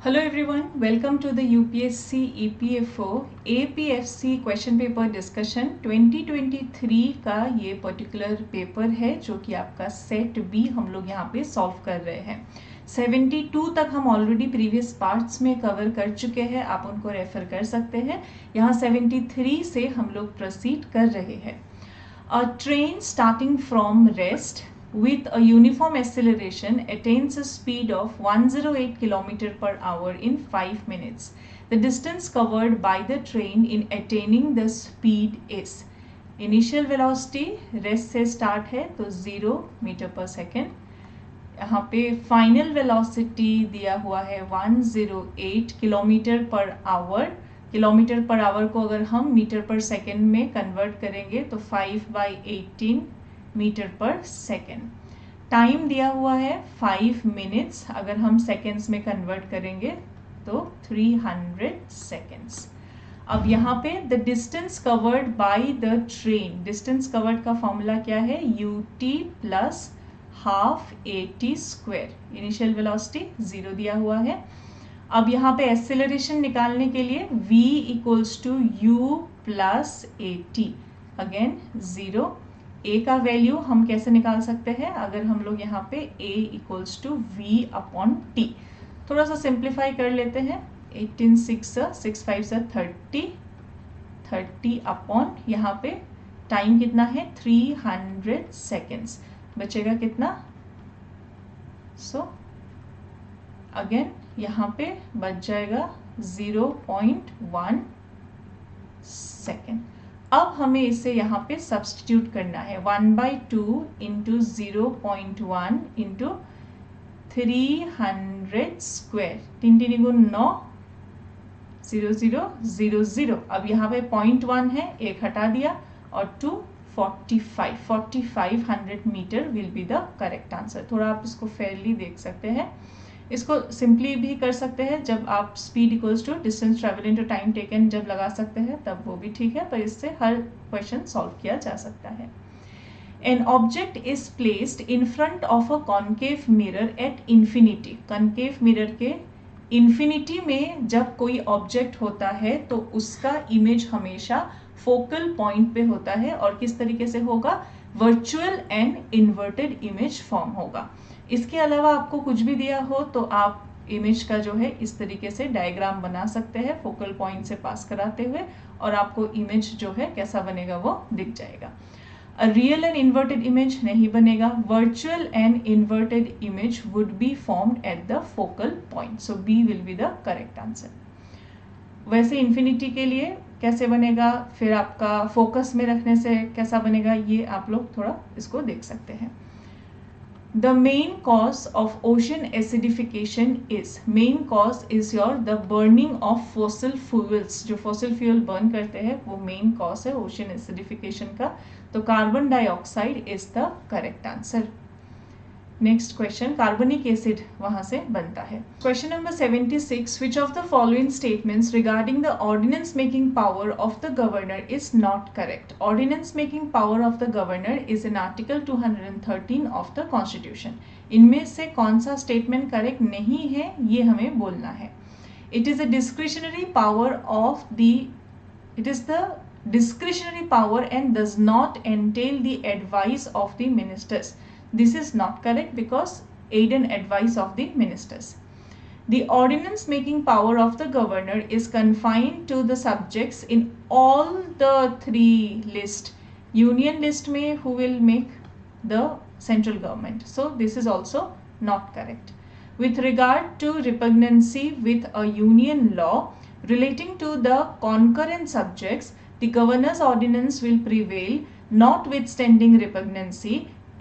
Hello everyone, welcome to the UPSC EPFO APFC question paper discussion 2023 का ये particular paper है जो कि आपका सेट बी हम लोग यहाँ पे सॉल्व कर रहे हैं। 72 तक हम ऑलरेडी प्रीवियस पार्ट्स में कवर कर चुके हैं, आप उनको रेफर कर सकते हैं। यहाँ 73 से हम लोग प्रोसीड कर रहे हैं। A train starting from rest with a uniform acceleration attains a speed of 108 km per hour in 5 minutes. The distance covered by the train in attaining the speed is initial velocity rest से start है तो 0 metre पर second, यहाँ पे final velocity दिया हुआ है 108 kilometre per hour. Kilometre per hour को अगर हम मीटर पर सेकेंड में कन्वर्ट करेंगे तो 5/18 मीटर पर सेकेंड। टाइम दिया हुआ है 5 मिनट्स, अगर हम सेकेंड्स में कन्वर्ट करेंगे तो 300 सेकेंड्स। अब यहाँ पे the distance covered by the train, distance covered का फॉर्मूला क्या है, ut plus half at square. Initial velocity 0 दिया हुआ है। अब यहाँ पे एक्सेलरेशन निकालने के लिए v equals to u plus at, again 0। a का वैल्यू हम कैसे निकाल सकते हैं, अगर हम लोग यहाँ पे a equals to v upon t, थोड़ा सा सिंप्लीफाई कर लेते हैं। 18 6 5 30 अपॉन यहाँ पे टाइम कितना है 300 सेकेंड्स, बचेगा कितना, सो अगेन यहाँ पे बच जाएगा 0.1 सेकेंड। अब हमें इसे यहाँ पे सब्स्टिट्यूट करना है 1/2 इंटू 0.1 इंटू 300 स्क्वायर, 3 3 गुण 9, 0 0 0 0। अब यहाँ पे 0.1 है, एक हटा दिया और 2 4500 metre will be the correct answer. थोड़ा आप इसको फेयरली देख सकते हैं, इसको सिंपली भी कर सकते हैं, जब आप speed equals to distance travel into time taken जब लगा सकते हैं तब वो भी ठीक है, पर इससे हर क्वेश्चन सॉल्व किया जा सकता है। An object is placed in front of a concave mirror at infinity. Concave mirror के इन्फिनिटी में जब कोई ऑब्जेक्ट होता है तो उसका इमेज हमेशा फोकल पॉइंट पे होता है, और किस तरीके से होगा, virtual and inverted image form होगा। इसके अलावा आपको कुछ भी दिया हो तो आप इमेज का जो है इस तरीके से डायग्राम बना सकते हैं फोकल पॉइंट से पास कराते हुए, और आपको इमेज जो है कैसा बनेगा वो दिख जाएगा। रियल एंड इन्वर्टेड इमेज नहीं बनेगा, virtual and inverted image would be formed at the focal point, so B will be the correct answer. वैसे इन्फिनिटी के लिए कैसे बनेगा, फिर आपका फोकस में रखने से कैसा बनेगा, ये आप लोग थोड़ा इसको देख सकते हैं। The main cause of ocean acidification is, main cause is your the burning of fossil fuels, जो fossil fuel burn करते हैं वो main cause है ocean acidification का, तो carbon dioxide is the correct answer। Next question, कार्बनिक acid वहां से बनता है। Question number 76, which of the following statements regarding the ordinance making power of the governor is not correct. Ordinance making power of the governor is in article 213 of the constitution. इनमें से कौन सा statement correct नहीं है ये हमें बोलना है। It is a discretionary power of the, it is the discretionary power and does not entail the advice of the ministers. This is not correct because aid and advice of the ministers. The ordinance making power of the governor is confined to the subjects in all the three list. Union list में who will make the central government. So this is also not correct. With regard to repugnancy with a union law relating to the concurrent subjects, the governor's ordinance will prevail notwithstanding repugnancy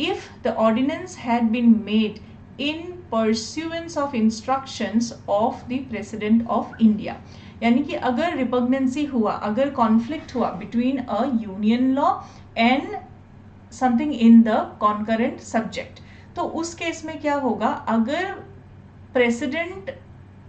if the ordinance had been made in pursuance of instructions of the President of India. यानी कि अगर repugnancy हुआ, अगर conflict हुआ between a union law and something in the concurrent subject, तो उस case में क्या होगा, अगर प्रेसिडेंट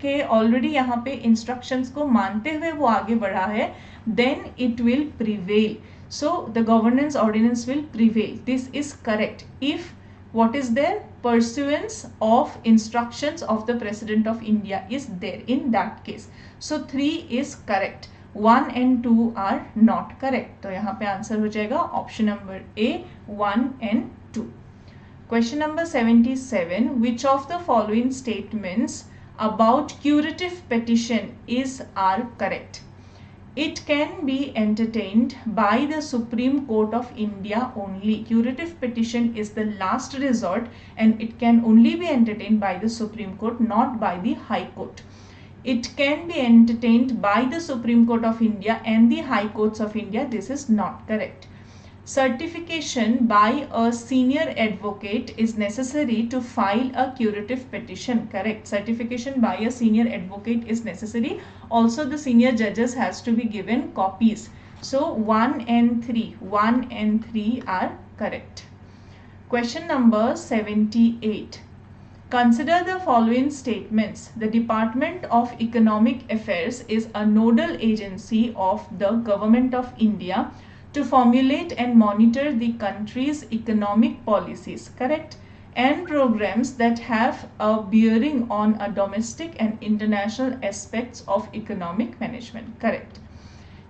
के ऑलरेडी यहाँ पे इंस्ट्रक्शंस को मानते हुए वो आगे बढ़ा है, then it will prevail. So the governance ordinance will prevail. This is correct if what is there? Pursuance of instructions of the President of India is there in that case. So 3 is correct. 1 and 2 are not correct. तो यहाँ पे answer हो जाएगा option number A 1 and 2. Question number 77. Which of the following statements about curative petition are correct? It can be entertained by the Supreme Court of India only. Curative petition is the last resort and it can only be entertained by the Supreme Court, not by the High Court. It can be entertained by the Supreme Court of India and the High Courts of India. This is not correct. Certification by a senior advocate is necessary to file a curative petition. Correct. Certification by a senior advocate is necessary. Also, the senior judges has to be given copies. So 1 and 3 are correct. Question number 78. Consider the following statements. The Department of Economic Affairs is a nodal agency of the Government of India to formulate and monitor the country's economic policies, correct, and programs that have a bearing on a domestic and international aspects of economic management, correct.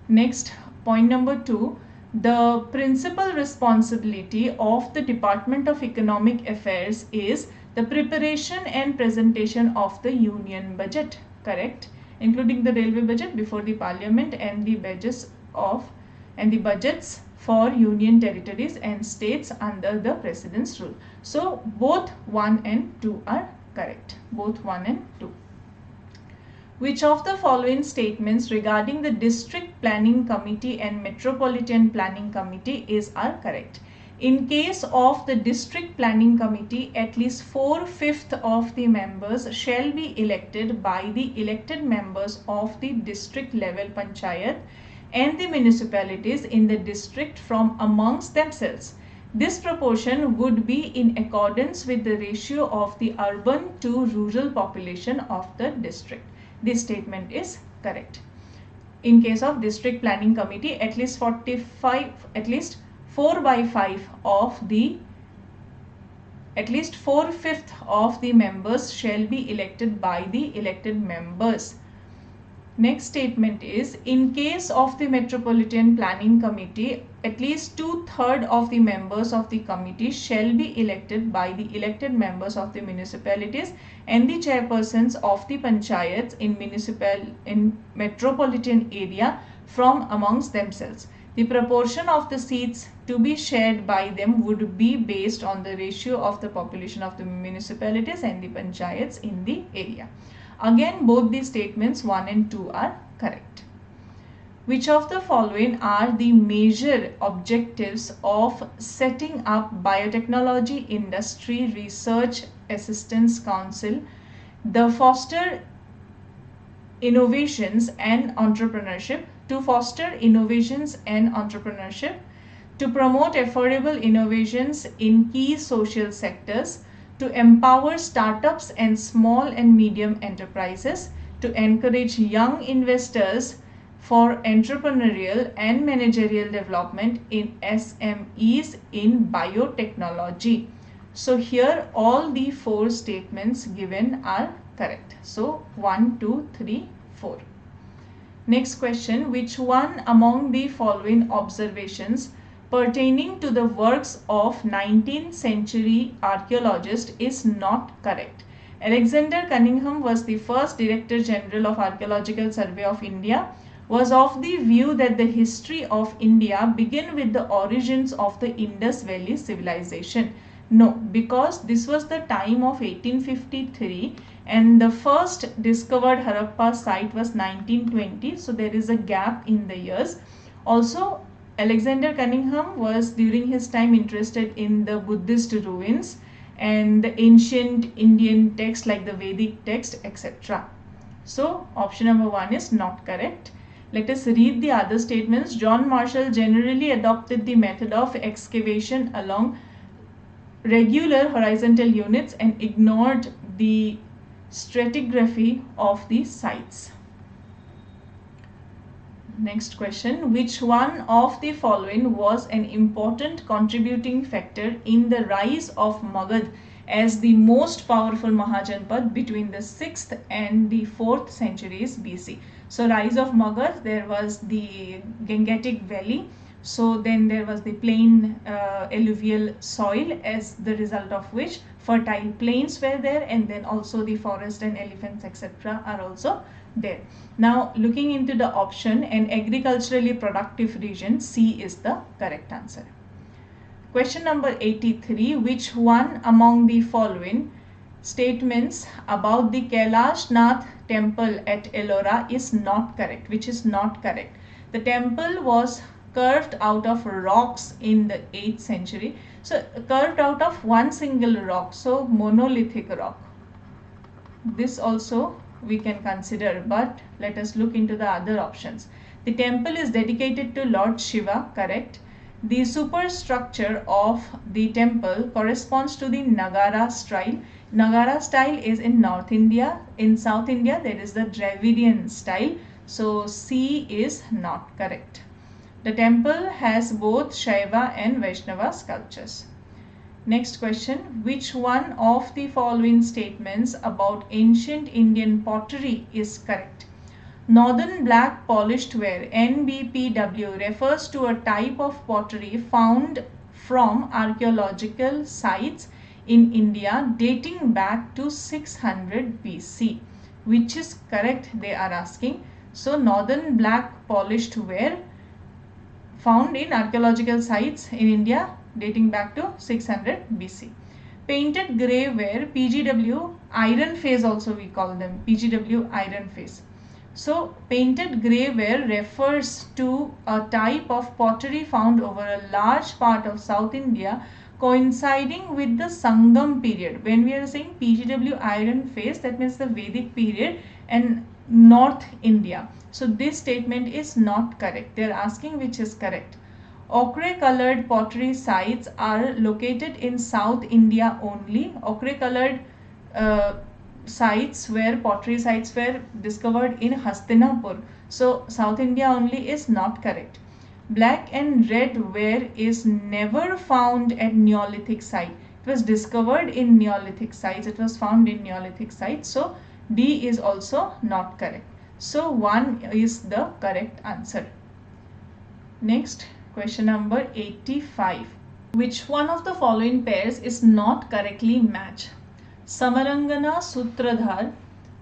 Next, point number 2, the principal responsibility of the Department of Economic Affairs is the preparation and presentation of the union budget, correct, including the railway budget before the parliament and the budgets for union territories and states under the president's rule. So both 1 and 2 are correct. Both 1 and 2. Which of the following statements regarding the District Planning Committee and Metropolitan Planning Committee are correct? In case of the District Planning Committee, at least 4/5 of the members shall be elected by the elected members of the district level panchayat and the municipalities in the district from amongst themselves. This proportion would be in accordance with the ratio of the urban to rural population of the district. This statement is correct. In case of District Planning Committee, at least 4/5 of the at least 4/5 of the members shall be elected by the elected members. Next statement is, in case of the Metropolitan Planning Committee, at least 2/3 of the members of the committee shall be elected by the elected members of the municipalities and the chairpersons of the panchayats in metropolitan area from amongst themselves. The proportion of the seats to be shared by them would be based on the ratio of the population of the municipalities and the panchayats in the area. Again, both these statements 1 and 2 are correct. Which of the following are the major objectives of setting up Biotechnology Industry Research Assistance Council? The foster innovations and entrepreneurship, to foster innovations and entrepreneurship, to promote affordable innovations in key social sectors, to empower startups and small and medium enterprises, to encourage young investors for entrepreneurial and managerial development in SMEs in biotechnology. So here all the 4 statements given are correct. So 1, 2, 3, 4. Next question, which one among the following observations pertaining to the works of 19th century archaeologist is not correct? Alexander Cunningham was the first Director General of Archaeological Survey of India, was of the view that the history of India began with the origins of the Indus Valley civilization. No, because this was the time of 1853 and the first discovered Harappa site was 1920. So there is a gap in the years. Also, Alexander Cunningham was during his time interested in the Buddhist ruins and the ancient Indian texts like the Vedic text, etc. So option number 1 is not correct. Let us read the other statements. John Marshall generally adopted the method of excavation along regular horizontal units and ignored the stratigraphy of the sites. Next question, which one of the following was an important contributing factor in the rise of Magad as the most powerful Mahajanpad between the 6th and the 4th centuries BC? So rise of Magad, there was the Gangetic Valley. So then there was the plain alluvial soil, as the result of which fertile plains were there, and then also the forest and elephants etc. are also there. Now looking into the option, an agriculturally productive region, C is the correct answer. Question number 83, which one among the following statements about the Kailash Nath temple at Ellora is not correct? Which is not correct? The temple was carved out of rocks in the 8th century. So carved out of one single rock, so monolithic rock. This also we can consider, but let us look into the other options. The temple is dedicated to Lord Shiva, correct. The superstructure of the temple corresponds to the Nagara style. Nagara style is in North India. In South India there is the Dravidian style, so C is not correct. The temple has both Shaiva and Vaishnava sculptures. Next question, which one of the following statements about ancient Indian pottery is correct? Northern black polished ware, NBPW, refers to a type of pottery found from archaeological sites in India dating back to 600 BC. Which is correct, they are asking. So northern black polished ware found in archaeological sites in India dating back to 600 BC. Painted grey ware, PGW, iron phase also we call them, PGW iron phase. So painted grey ware refers to a type of pottery found over a large part of South India coinciding with the Sangam period. When we are saying PGW iron phase, that means the Vedic period and North India. So this statement is not correct. They are asking which is correct. Ochre colored pottery sites are located in South India only. Ochre colored sites where pottery sites were discovered in Hastinapur. So South India only is not correct. Black and red ware is never found at Neolithic site. It was discovered in Neolithic sites. It was found in Neolithic sites. So D is also not correct. So 1 is the correct answer. Next, question number 85. Which one of the following pairs is not correctly matched? Samarangana Sutradhar,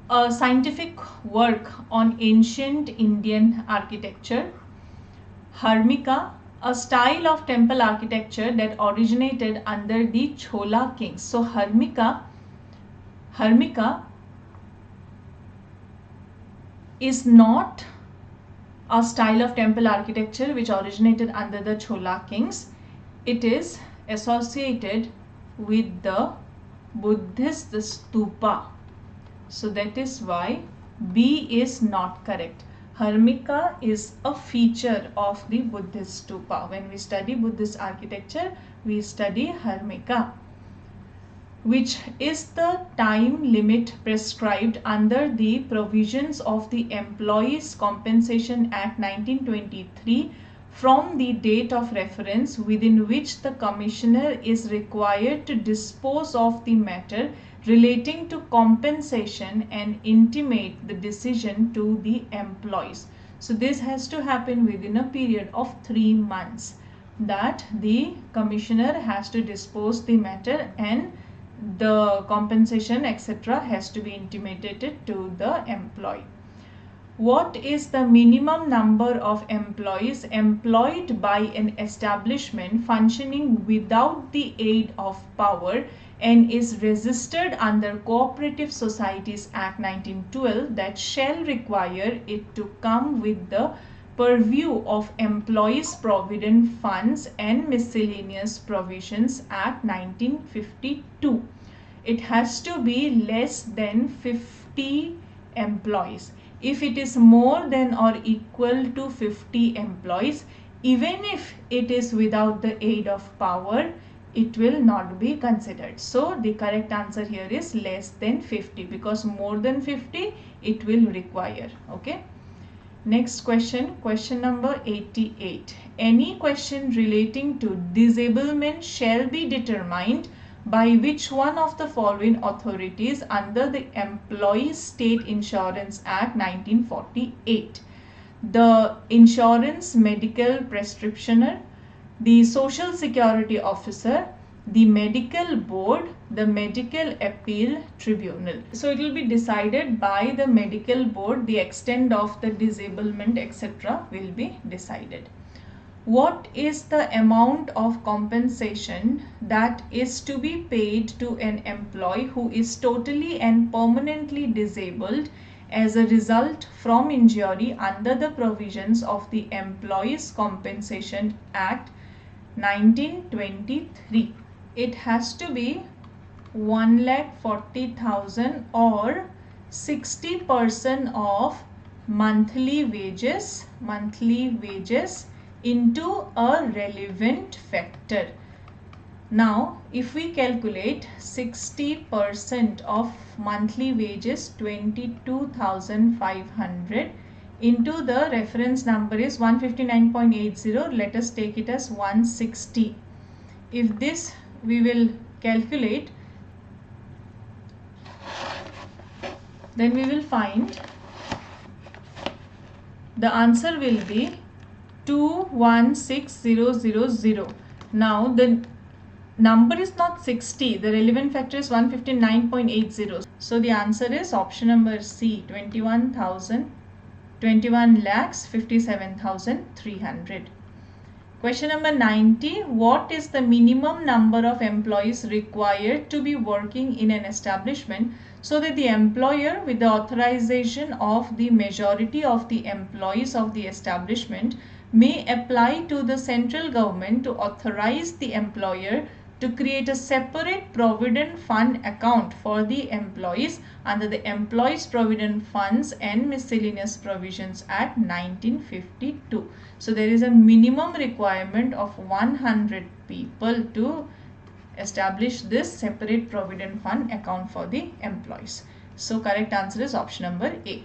a scientific work on ancient Indian architecture. Harmika, a style of temple architecture that originated under the Chola kings. So Harmika is not a style of temple architecture which originated under the Chola kings. It is associated with the Buddhist stupa. So that is why B is not correct. Harmika is a feature of the Buddhist stupa. When we study Buddhist architecture, we study Harmika. Which is the time limit prescribed under the provisions of the Employees Compensation Act 1923 from the date of reference within which the Commissioner is required to dispose of the matter relating to compensation and intimate the decision to the employees. So this has to happen within a period of 3 months, that the Commissioner has to dispose the matter and the compensation etc. has to be intimated to the employee. What is the minimum number of employees employed by an establishment functioning without the aid of power and is registered under Cooperative Societies Act 1912 that shall require it to come with the purview of Employees Provident Funds and Miscellaneous Provisions Act 1952. It has to be less than 50 employees. If it is more than or equal to 50 employees, even if it is without the aid of power, it will not be considered. So the correct answer here is less than 50, because more than 50 it will require. Okay. Next question, question number 88. Any question relating to disablement shall be determined by which one of the following authorities under the Employees State Insurance Act 1948? The Insurance Medical Prescriptioner, the Social Security Officer, the Medical Board, the Medical Appeal Tribunal. So it will be decided by the Medical Board. The extent of the disablement, etc. will be decided. What is the amount of compensation that is to be paid to an employee who is totally and permanently disabled as a result from injury under the provisions of the Employees Compensation Act 1923? It has to be 1,40,000 or 60% of monthly wages into a relevant factor. Now, if we calculate 60% of monthly wages, 22,500, into the reference number is 159.80. Let us take it as 160. If this we will calculate, then we will find the answer will be 216,000. Now the number is not 60, the relevant factor is 159.80. So the answer is option number C, 21,57,300. Question number 90. What is the minimum number of employees required to be working in an establishment so that the employer, with the authorization of the majority of the employees of the establishment, may apply to the central government to authorize the employer to create a separate provident fund account for the employees under the Employees Provident Funds and Miscellaneous Provisions Act 1952. So there is a minimum requirement of 100 people to establish this separate provident fund account for the employees. So correct answer is option number A.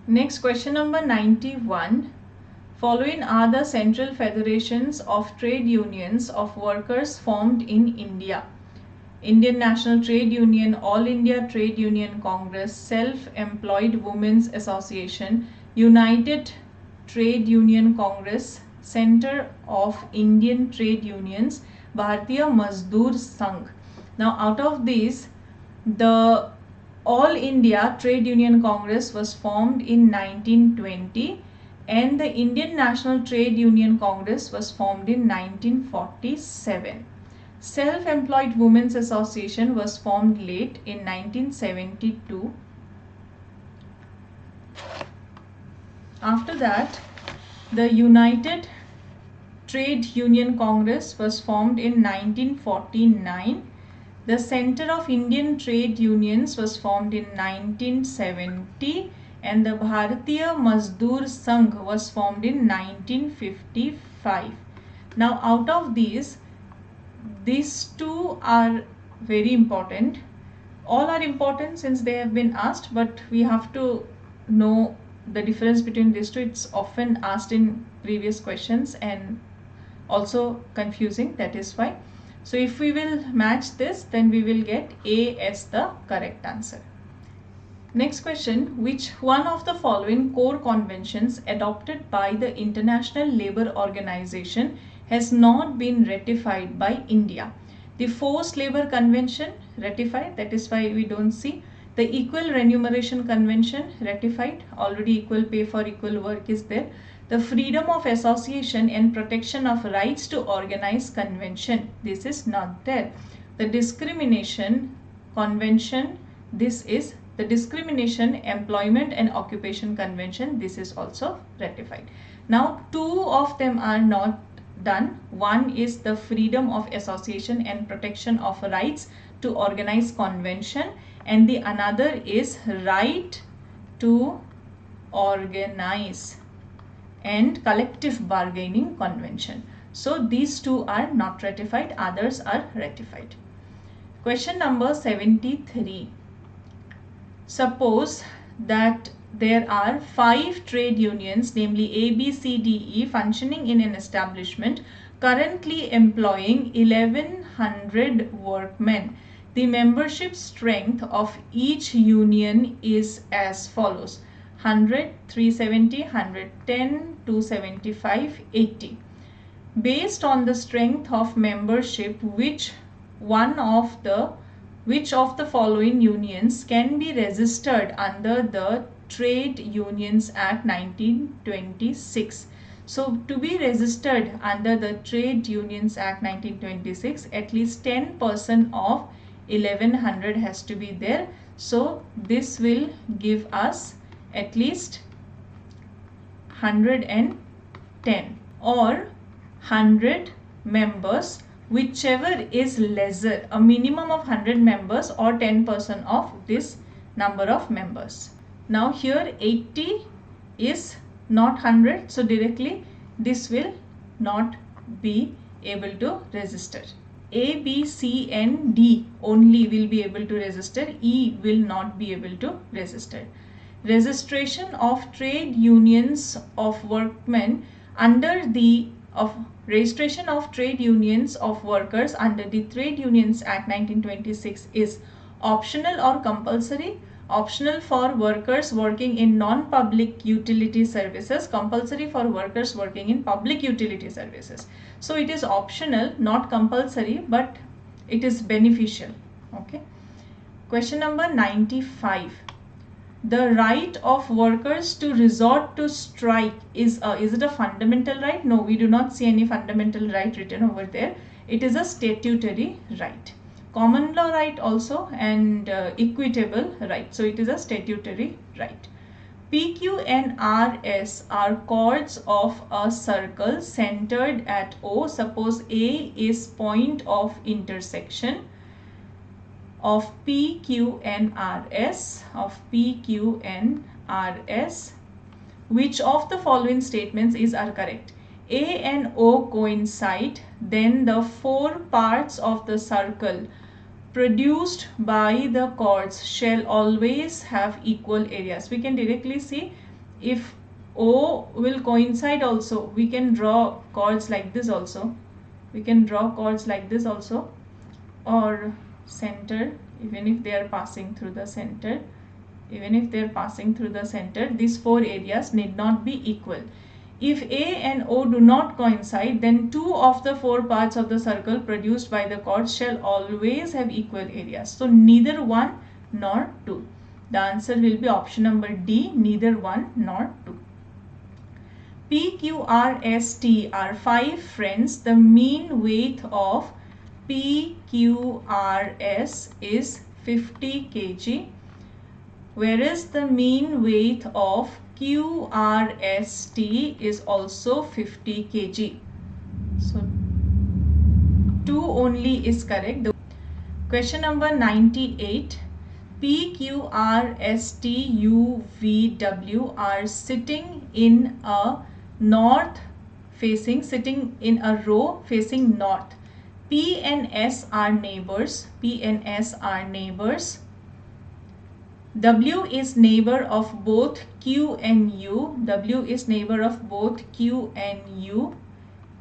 Next, question number 91. Following are the central federations of trade unions of workers formed in India: Indian National Trade Union, All India Trade Union Congress, Self-Employed Women's Association, United Trade Union Congress, Center of Indian Trade Unions, Bharatiya Mazdoor Sangh. Now out of these, the All India Trade Union Congress was formed in 1920 and the Indian National Trade Union Congress was formed in 1947. Self-Employed Women's Association was formed late in 1972. After that, the United Trade Union Congress was formed in 1949. The Center of Indian Trade Unions was formed in 1970 and the Bharatiya Mazdoor Sangh was formed in 1955. Now out of these two are very important. All are important since they have been asked, but we have to know the difference between these two. It's often asked in previous questions and also confusing, that is why. So if we will match this, then we will get A as the correct answer. Next question, which one of the following core conventions adopted by the International Labour Organization has not been ratified by India? The Forced Labour Convention, ratified, that is why we don't see. The Equal Remuneration Convention, ratified, already equal pay for equal work is there. The Freedom of Association and Protection of Rights to Organize Convention, this is not there. The Discrimination Convention, this is the Discrimination, Employment and Occupation Convention, this is also ratified. Now two of them are not done. One is the Freedom of Association and Protection of Rights to Organize Convention and the another is Right to Organize and Collective Bargaining Convention. So these two are not ratified, others are ratified. Question number 73. Suppose that there are 5 trade unions, namely A, B, C, D, E, functioning in an establishment currently employing 1100 workmen. The membership strength of each union is as follows: 100, 370, 110, 275, 80. Based on the strength of membership, which of the following unions can be registered under the Trade Unions Act 1926? So to be registered under the Trade Unions Act 1926, at least 10% of 1100 has to be there. So this will give us at least 110 or 100 members, whichever is lesser, a minimum of 100 members or 10% of this number of members. Now here 80 is not 100, so directly this will not be able to register. A, B, C and D only will be able to register. E will not be able to register. Registration of trade unions of workmen under the registration of trade unions of workers under the Trade Unions Act 1926 is optional or compulsory. Optional for workers working in non-public utility services, compulsory for workers working in public utility services. So it is optional, not compulsory, but it is beneficial. Okay. Question number 95. The right of workers to resort to strike is it a fundamental right? No, we do not see any fundamental right written over there. It is a statutory right. Common law right also, and equitable right. So it is a statutory right. P, Q and R, S are chords of a circle centered at O. Suppose A is point of intersection of P, Q and RS, which of the following statements are correct? A and O coincide, then the 4 parts of the circle produced by the chords shall always have equal areas. We can directly see if O will coincide also, we can draw chords like this also. Or center, even if they are passing through the center, these 4 areas need not be equal. If A and O do not coincide, then 2 of the 4 parts of the circle produced by the chords shall always have equal areas. So neither 1 nor 2. The answer will be option number D, neither 1 nor 2. P, Q, R, S, T are 5 friends. The mean weight of P, Q, R, S is 50 kg, whereas the mean weight of Q, R, S, T is also 50 kg. So 2 only is correct. Question number 98. P, Q, R, S, T, U, V, W are sitting in a row facing north. P and S are neighbors. W is neighbor of both Q and U.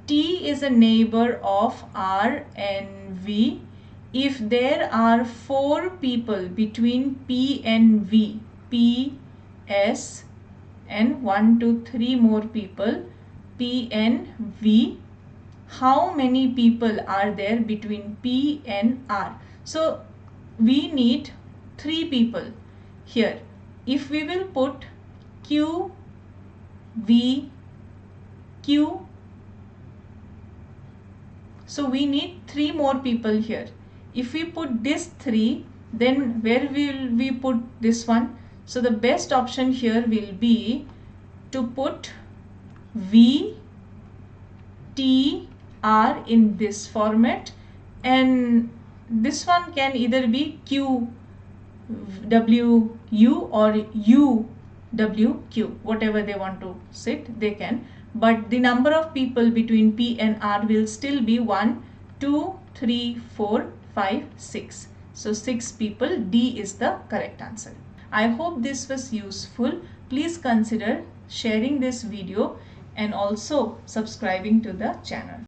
T is a neighbor of R and V. If there are 4 people between P and V, P, S, and 1, 2, 3 more people, P and V, how many people are there between P and R? So we need 3 people here. If we will put Q, V, Q, so we need 3 more people here. If we put this 3, then where will we put this one? So the best option here will be to put V, T, R in this format, and this one can either be Q, W, U or U, W, Q. Whatever they want to sit, they can. But the number of people between P and R will still be 1, 2, 3, 4, 5, 6. So 6 people. D is the correct answer. I hope this was useful. please consider sharing this video and also subscribing to the channel.